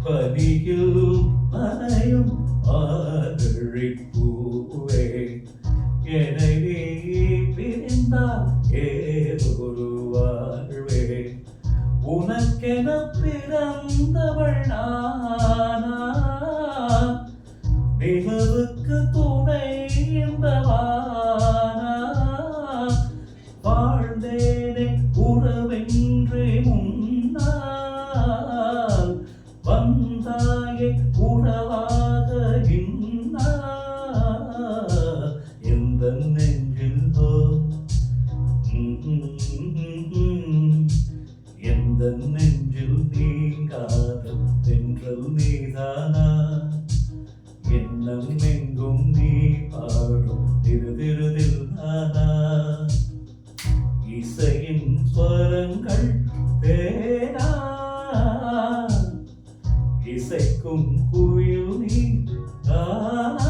பனியில் நனையும் மார்கழிப்பூவே எனவே பிரிந்தால் ஏதொரு வாழ்வே உனக்கென பிறந்தவள் நானா நிலவுக்கு துணை இந்த வானா வாழ்ந்தேனே உறவென்றே முன்னால் வந்தாயே உறவாக இந்நாள் எந்த நெஞ்சில் எந்த நெஞ்சில் நீங்காத தென்றல் நீதானா எண்ணம் எங்கும் நீ பாடும் திருதிருதில் நானா இசையின் ஸ்வரங்கள் தேனா இசைக்கும் குயில் நீ தானா